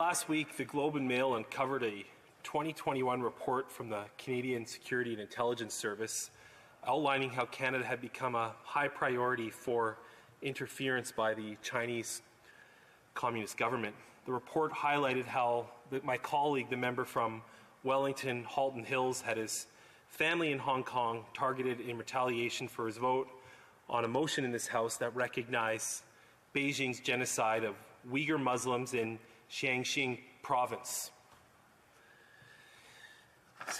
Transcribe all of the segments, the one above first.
Last week, the Globe and Mail uncovered a 2021 report from the Canadian Security and Intelligence Service outlining how Canada had become a high priority for interference by the Chinese Communist government. The report highlighted how my colleague, the member from Wellington, Halton Hills, had his family in Hong Kong targeted in retaliation for his vote on a motion in this House that recognized Beijing's genocide of Uyghur Muslims in Jiangxi province.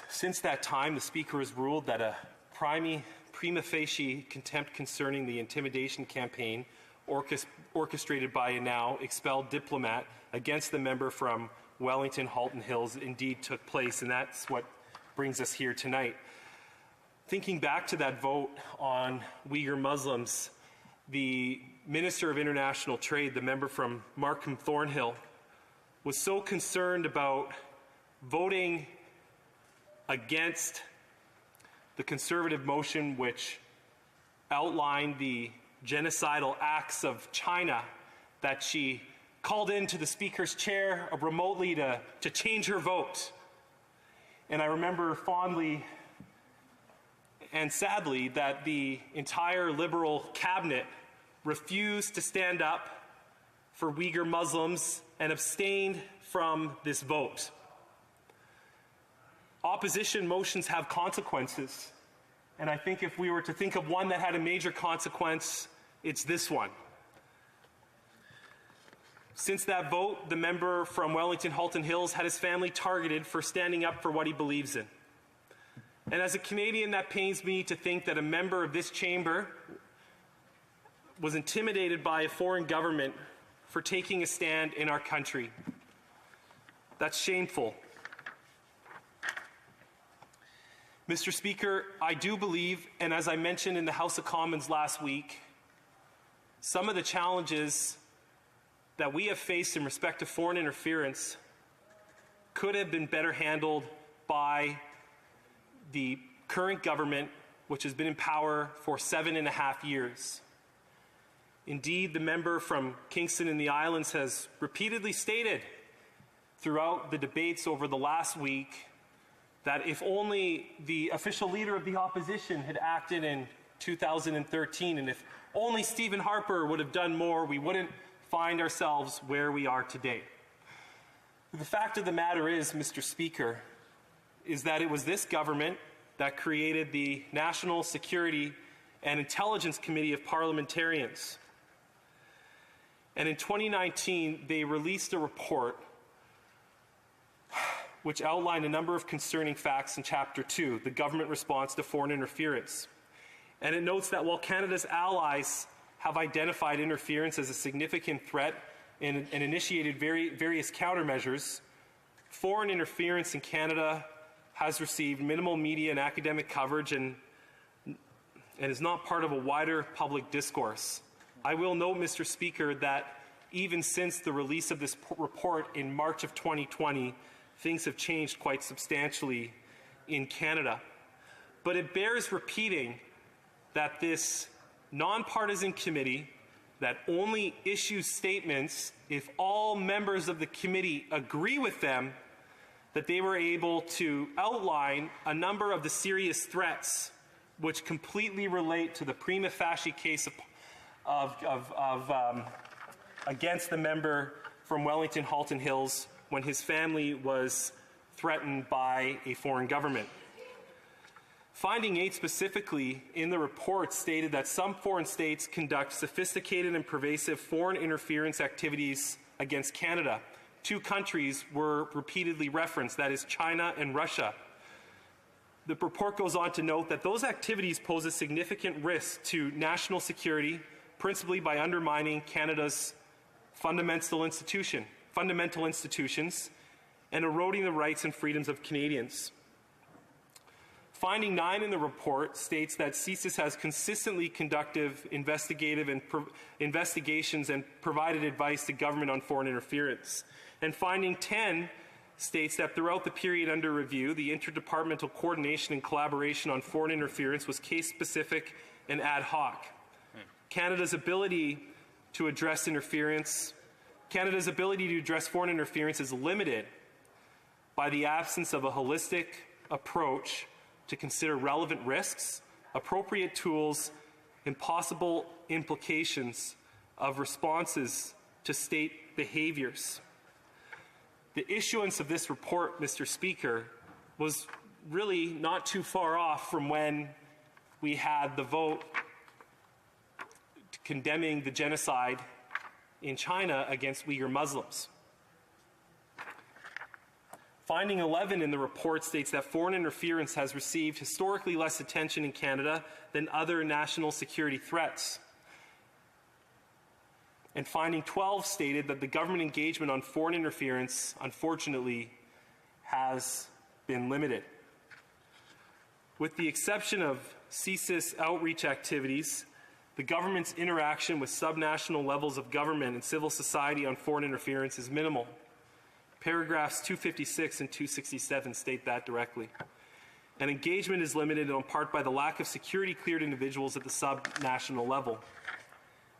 Since that time, the Speaker has ruled that a prima facie contempt concerning the intimidation campaign orchestrated by a now expelled diplomat against the member from Wellington, Halton Hills indeed took place, and that's what brings us here tonight. Thinking back to that vote on Uyghur Muslims, the Minister of International Trade, the member from Markham Thornhill, was so concerned about voting against the Conservative motion which outlined the genocidal acts of China that she called into the Speaker's chair remotely to change her vote. And I remember fondly and sadly that the entire Liberal cabinet refused to stand up for Uyghur Muslims and abstained from this vote. Opposition motions have consequences, and I think if we were to think of one that had a major consequence, it's this one. Since that vote, the member from Wellington, Halton Hills had his family targeted for standing up for what he believes in. And as a Canadian, that pains me to think that a member of this chamber was intimidated by a foreign government for taking a stand in our country. That's shameful. Mr. Speaker, I do believe, and as I mentioned in the House of Commons last week, some of the challenges that we have faced in respect to foreign interference could have been better handled by the current government, which has been in power for 7.5 years. Indeed, the member from Kingston in the Islands has repeatedly stated throughout the debates over the last week that if only the official leader of the opposition had acted in 2013, and if only Stephen Harper would have done more, we wouldn't find ourselves where we are today. The fact of the matter is, Mr. Speaker, is that it was this government that created the National Security and Intelligence Committee of Parliamentarians. And in 2019, they released a report which outlined a number of concerning facts in Chapter 2, the government response to foreign interference. And it notes that while Canada's allies have identified interference as a significant threat and initiated various countermeasures, foreign interference in Canada has received minimal media and academic coverage and is not part of a wider public discourse. I will note, Mr. Speaker, that even since the release of this report in March of 2020, things have changed quite substantially in Canada. But it bears repeating that this nonpartisan committee that only issues statements if all members of the committee agree with them, that they were able to outline a number of the serious threats which completely relate to the prima facie case against the member from Wellington, Halton Hills when his family was threatened by a foreign government. Finding 8 specifically in the report stated that some foreign states conduct sophisticated and pervasive foreign interference activities against Canada. 2 countries were repeatedly referenced, that is China and Russia. The report goes on to note that those activities pose a significant risk to national security, principally by undermining Canada's fundamental institutions and eroding the rights and freedoms of Canadians. Finding 9 in the report states that CSIS has consistently conducted investigations and provided advice to government on foreign interference. And finding 10 states that throughout the period under review, the interdepartmental coordination and collaboration on foreign interference was case-specific and ad hoc. Canada's ability to address interference Canada's ability to address foreign interference is limited by the absence of a holistic approach to consider relevant risks, appropriate tools, and possible implications of responses to state behaviors. The issuance of this report, Mr. Speaker, was really not too far off from when we had the vote condemning the genocide in China against Uyghur Muslims. Finding 11 in the report states that foreign interference has received historically less attention in Canada than other national security threats. And finding 12 stated that the government engagement on foreign interference, unfortunately, has been limited. With the exception of CSIS outreach activities, the government's interaction with subnational levels of government and civil society on foreign interference is minimal. Paragraphs 256 and 267 state that directly. And engagement is limited in part by the lack of security-cleared individuals at the subnational level.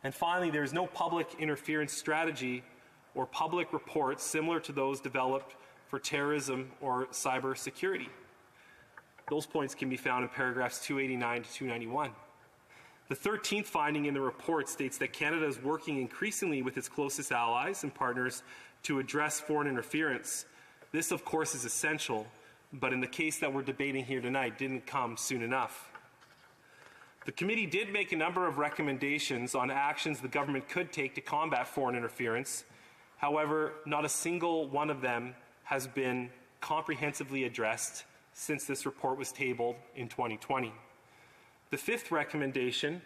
And finally, there is no public interference strategy or public reports similar to those developed for terrorism or cybersecurity. Those points can be found in paragraphs 289 to 291. The 13th finding in the report states that Canada is working increasingly with its closest allies and partners to address foreign interference. This, of course, is essential, but in the case that we're debating here tonight, didn't come soon enough. The committee did make a number of recommendations on actions the government could take to combat foreign interference. However, not a single one of them has been comprehensively addressed since this report was tabled in 2020. The 5th recommendation,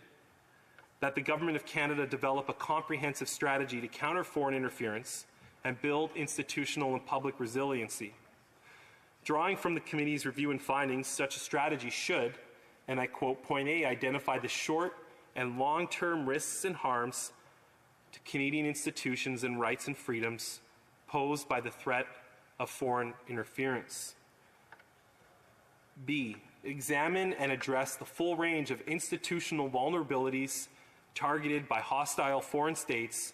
that the Government of Canada develop a comprehensive strategy to counter foreign interference and build institutional and public resiliency. Drawing from the committee's review and findings, such a strategy should, and I quote, point A, identify the short and long-term risks and harms to Canadian institutions and rights and freedoms posed by the threat of foreign interference. B, examine and address the full range of institutional vulnerabilities targeted by hostile foreign states,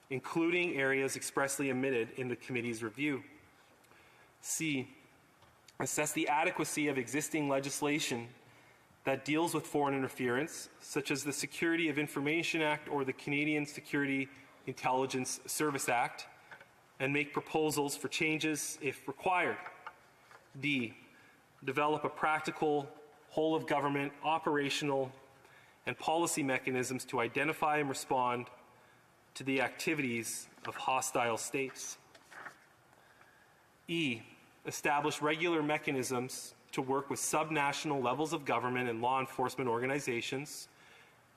including areas expressly omitted in the committee's review. C, assess the adequacy of existing legislation that deals with foreign interference, such as the Security of Information Act or the Canadian Security Intelligence Service Act, and make proposals for changes if required. D, develop a practical, whole-of-government, operational, and policy mechanisms to identify and respond to the activities of hostile states. E, establish regular mechanisms to work with subnational levels of government and law enforcement organizations,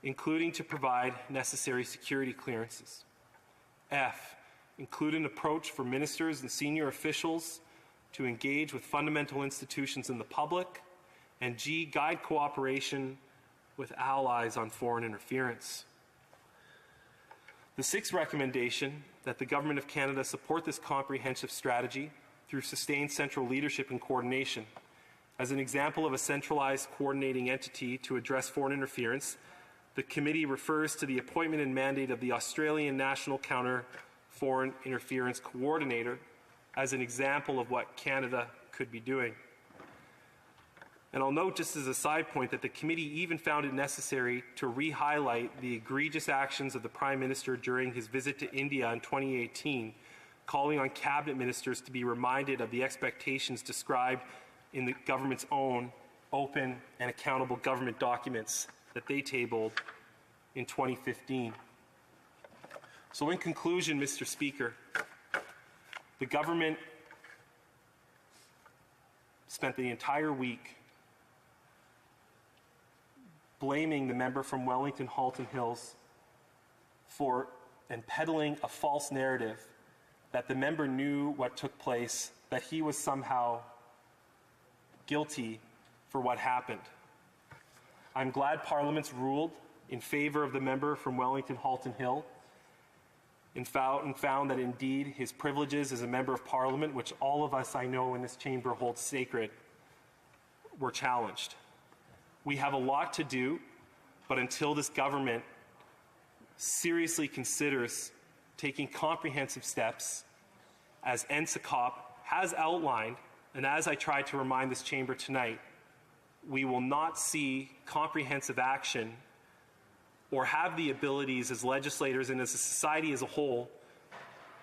including to provide necessary security clearances. F, include an approach for ministers and senior officials to engage with fundamental institutions in the public. And G, guide cooperation with allies on foreign interference. The 6th recommendation, that the Government of Canada support this comprehensive strategy through sustained central leadership and coordination. As an example of a centralized coordinating entity to address foreign interference, the committee refers to the appointment and mandate of the Australian National Counter Foreign Interference Coordinator as an example of what Canada could be doing. And I'll note, just as a side point, that the committee even found it necessary to re-highlight the egregious actions of the Prime Minister during his visit to India in 2018, calling on cabinet ministers to be reminded of the expectations described in the government's own open and accountable government documents that they tabled in 2015. So in conclusion, Mr. Speaker, the government spent the entire week blaming the member from Wellington Halton Hills for and peddling a false narrative that the member knew what took place, that he was somehow guilty for what happened. I'm glad Parliament's ruled in favor of the member from Wellington Halton Hill and found that indeed his privileges as a member of Parliament, which all of us I know in this chamber hold sacred, were challenged. We have a lot to do, but until this government seriously considers taking comprehensive steps, as NSICOP has outlined, and as I tried to remind this chamber tonight, we will not see comprehensive action or have the abilities as legislators and as a society as a whole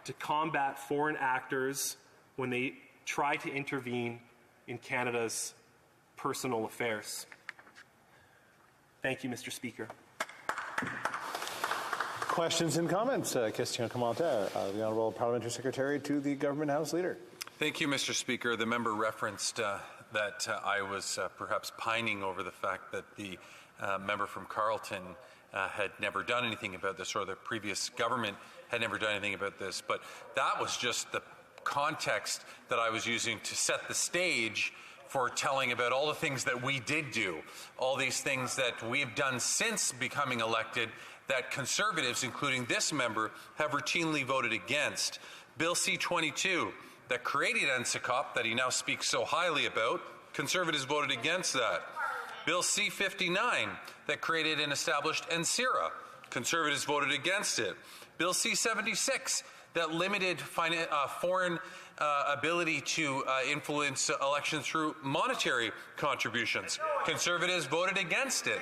to combat foreign actors when they try to intervene in Canada's personal affairs. Thank you, Mr. Speaker. Questions and comments? Question commentaire. The Honourable Parliamentary Secretary to the Government House Leader. Thank you, Mr. Speaker. The member referenced that I was perhaps pining over the fact that the member from Carleton had never done anything about this, or the previous government had never done anything about this. But that was just the context that I was using to set the stage for telling about all the things that we did do, all these things that we've done since becoming elected that Conservatives, including this member, have routinely voted against. Bill C-22 that created NSICOP, that he now speaks so highly about, Conservatives voted against that. Bill C-59 that created and established NSIRA, Conservatives voted against it. Bill C-76 that limited foreign ability to influence elections through monetary contributions, Conservatives voted against it.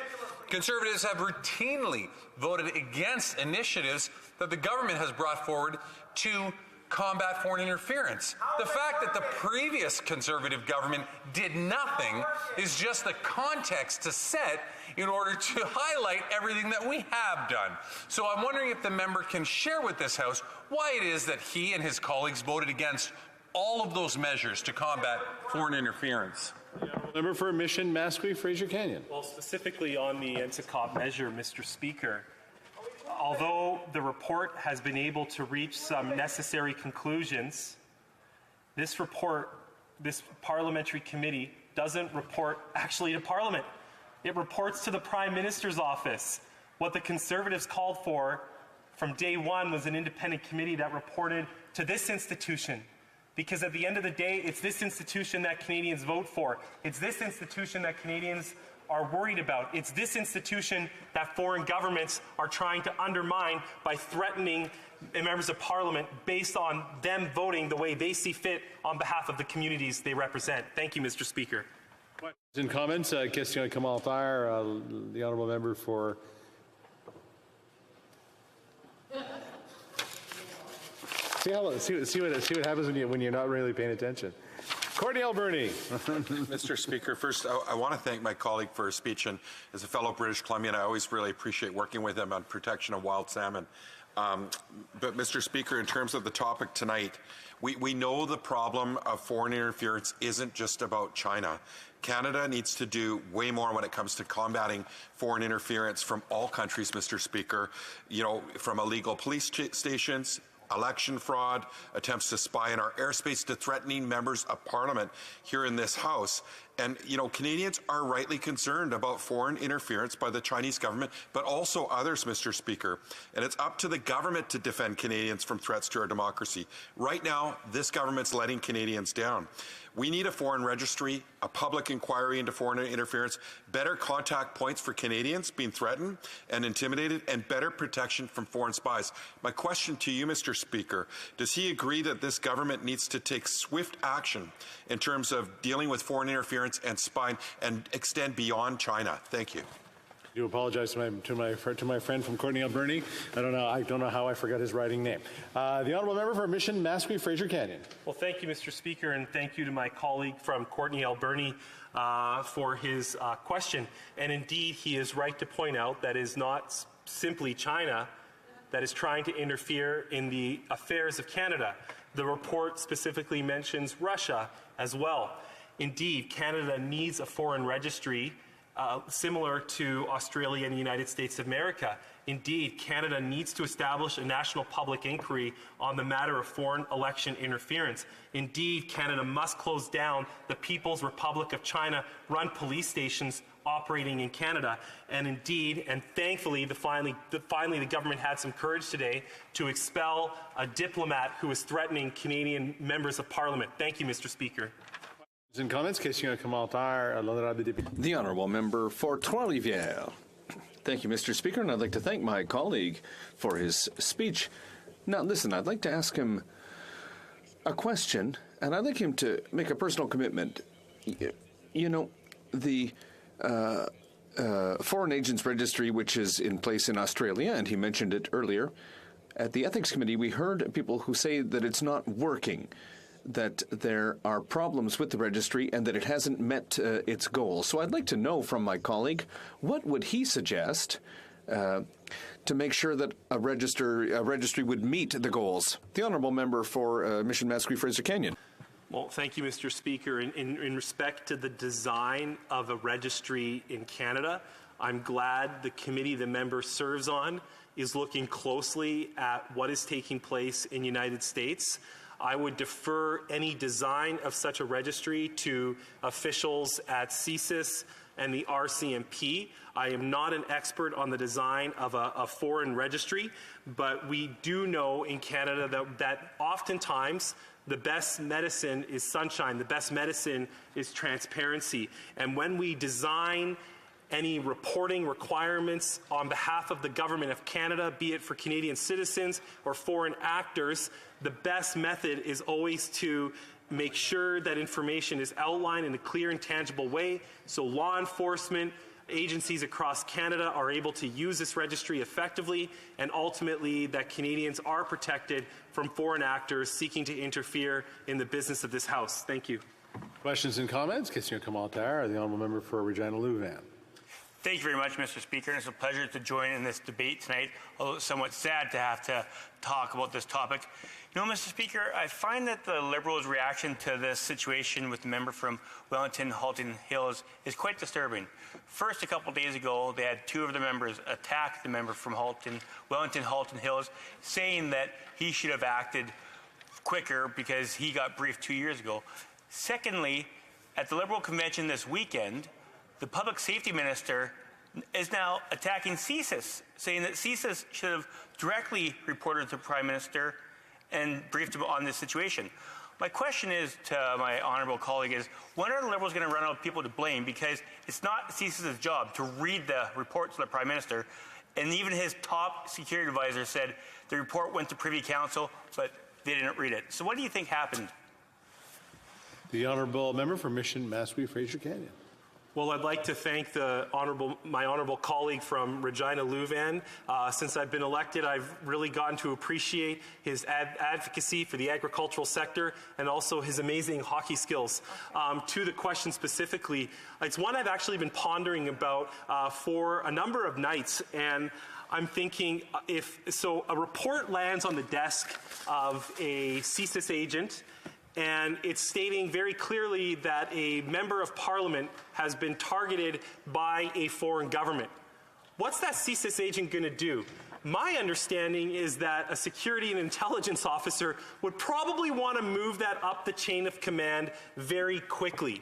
Conservatives have routinely voted against initiatives that the government has brought forward to combat foreign interference. The fact that the previous Conservative government did nothing is just the context to set in order to highlight everything that we have done. So I'm wondering if the member can share with this House why it is that he and his colleagues voted against all of those measures to combat foreign interference. Member for Mission Mascui Fraser Canyon. Well, specifically on the NSICOP measure, Mr. Speaker, although the report has been able to reach some necessary conclusions, this report, this parliamentary committee, doesn't report actually to Parliament. It reports to the Prime Minister's office. What the Conservatives called for from day one was an independent committee that reported to this institution. Because at the end of the day, it's this institution that Canadians vote for. It's this institution that Canadians are worried about. It's this institution that foreign governments are trying to undermine by threatening members of Parliament based on them voting the way they see fit on behalf of the communities they represent. Thank you, Mr. Speaker. Questions and comments? Question commentaire. The Honourable Member for... See what happens when you're not really paying attention. Courtney Alberni. Mr. Speaker, first I want to thank my colleague for his speech, and as a fellow British Columbian, I always really appreciate working with him on protection of wild salmon. But Mr. Speaker, in terms of the topic tonight, we know the problem of foreign interference isn't just about China. Canada needs to do way more when it comes to combating foreign interference from all countries, Mr. Speaker. You know, from illegal police stations, election fraud, attempts to spy in our airspace, to threatening members of Parliament here in this House. And, you know, Canadians are rightly concerned about foreign interference by the Chinese government, but also others, Mr. Speaker. And it's up to the government to defend Canadians from threats to our democracy. Right now, this government's letting Canadians down. We need a foreign registry, a public inquiry into foreign interference, better contact points for Canadians being threatened and intimidated, and better protection from foreign spies. My question to you, Mr. Speaker, does he agree that this government needs to take swift action in terms of dealing with foreign interference and spying and extend beyond China? Thank you. I do apologize to my friend from Courtney Alberni. I don't know how I forgot his writing name. The Honourable Member for Mission Mascui Fraser Canyon. Well, thank you, Mr. Speaker, and thank you to my colleague from Courtney Alberni for his question. And indeed, he is right to point out that it is not simply China that is trying to interfere in the affairs of Canada. The report specifically mentions Russia as well. Indeed, Canada needs a foreign registry similar to Australia and the United States of America. Indeed, Canada needs to establish a national public inquiry on the matter of foreign election interference. Indeed, Canada must close down the People's Republic of China run police stations operating in Canada. And indeed, and thankfully, finally the government had some courage today to expel a diplomat who was threatening Canadian members of Parliament. Thank you, Mr. Speaker. In comments, question commentaire, l'honorable député. The Honourable Member for Trois-Rivières. Thank you, Mr. Speaker, and I'd like to thank my colleague for his speech. Now, listen, I'd like to ask him a question, and I'd like him to make a personal commitment. You know, the Foreign Agents Registry, which is in place in Australia, and he mentioned it earlier, at the Ethics Committee, we heard people who say that it's not working, that there are problems with the registry, and that it hasn't met its goals. So I'd like to know from my colleague, what would he suggest to make sure that a registry would meet the goals? The honourable member for Mission Mascouche Fraser Canyon. Well, thank you, Mr. Speaker. In respect to the design of a registry in Canada, I'm glad the committee the member serves on is looking closely at what is taking place in the United States. I would defer any design of such a registry to officials at CSIS and the RCMP. I am not an expert on the design of a foreign registry, but we do know in Canada that oftentimes the best medicine is sunshine. The best medicine is transparency. And when we design any reporting requirements on behalf of the government of Canada, be it for Canadian citizens or foreign actors, the best method is always to make sure that information is outlined in a clear and tangible way so law enforcement agencies across Canada are able to use this registry effectively, and ultimately that Canadians are protected from foreign actors seeking to interfere in the business of this House. Thank you. Questions and comments? Question commentaire. The honourable member for Regina Louvain. Thank you very much, Mr. Speaker. And it's a pleasure to join in this debate tonight, although it's somewhat sad to have to talk about this topic. You know, Mr. Speaker, I find that the Liberals' reaction to this situation with the member from Wellington Halton Hills is quite disturbing. First, a couple days ago, they had two of the members attack the member from Wellington Halton Hills, saying that he should have acted quicker because he got briefed 2 years ago. Secondly, at the Liberal convention this weekend, the public safety minister is now attacking CSIS, saying that CSIS should have directly reported to the Prime Minister and briefed him on this situation. My question is to my honourable colleague is, when are the Liberals going to run out of people to blame? Because it's not CSIS's job to read the report to the Prime Minister, and even his top security advisor said the report went to Privy Council, but they didn't read it. So what do you think happened? The honourable member for Mission Mascouche Fraser Canyon. Well, I'd like to thank my honourable colleague from Regina Louvain. Since I've been elected, I've really gotten to appreciate his advocacy for the agricultural sector and also his amazing hockey skills. To the question specifically, it's one I've actually been pondering about for a number of nights, and I'm thinking so a report lands on the desk of a CSIS agent, and it's stating very clearly that a member of Parliament has been targeted by a foreign government. What's that CSIS agent going to do? My understanding is that a security and intelligence officer would probably want to move that up the chain of command very quickly.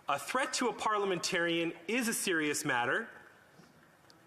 A threat to a parliamentarian is a serious matter,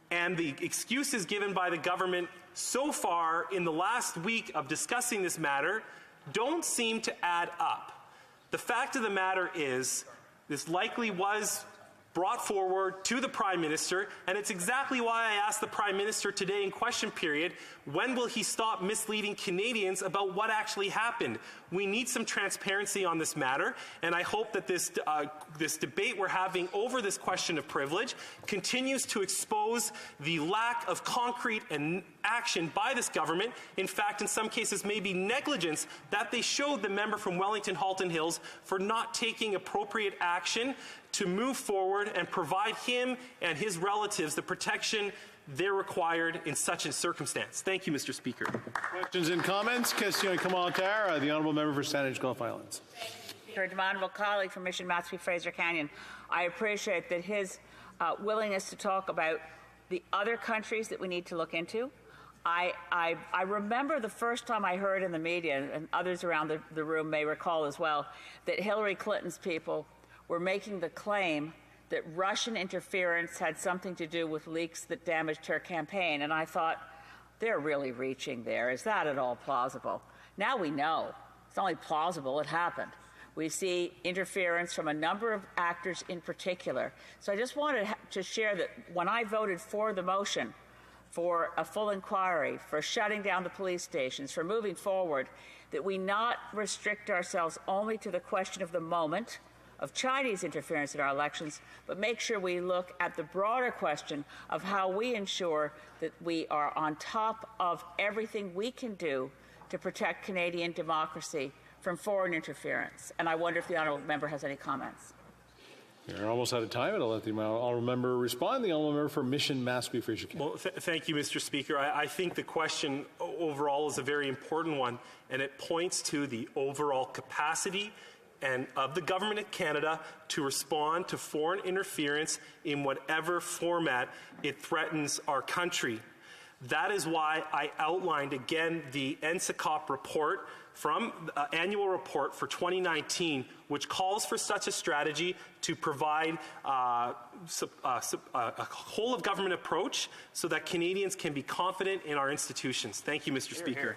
and the excuses given by the government so far in the last week of discussing this matter don't seem to add up. The fact of the matter is, this likely was brought forward to the Prime Minister, and it's exactly why I asked the Prime Minister today in question period, when will he stop misleading Canadians about what actually happened? We need some transparency on this matter, and I hope that this debate we're having over this question of privilege continues to expose the lack of concrete and action by this government. In fact, in some cases, maybe negligence that they showed the member from Wellington Halton Hills for not taking appropriate action to move forward and provide him and his relatives the protection they're required in such a circumstance. Thank you, Mr. Speaker. Questions and comments? Question commentaire. The honourable member for Sandwich Gulf Islands. To my honourable colleague from Mission Mascouche Fraser Canyon, I appreciate that his willingness to talk about the other countries that we need to look into. I remember the first time I heard in the media, and others around the room may recall as well, that Hillary Clinton's people were making the claim that Russian interference had something to do with leaks that damaged her campaign. And I thought, they're really reaching there. Is that at all plausible? Now we know. It's not only plausible, it happened. We see interference from a number of actors in particular. So I just wanted to share that when I voted for the motion, for a full inquiry, for shutting down the police stations, for moving forward, that we not restrict ourselves only to the question of the moment of Chinese interference in our elections, but make sure we look at the broader question of how we ensure that we are on top of everything we can do to protect Canadian democracy from foreign interference. And I wonder if the honourable member has any comments. We're almost out of time, and I'll let the honourable member respond. The honourable member for Mission Mascui Fraser County. Well, thank you, Mr. Speaker. I think the question overall is a very important one, and it points to the overall capacity and of the government of Canada to respond to foreign interference in whatever format it threatens our country. That is why I outlined again the NSICOP report from annual report for 2019, which calls for such a strategy to provide a whole of government approach so that Canadians can be confident in our institutions. Thank you, Mr. Speaker.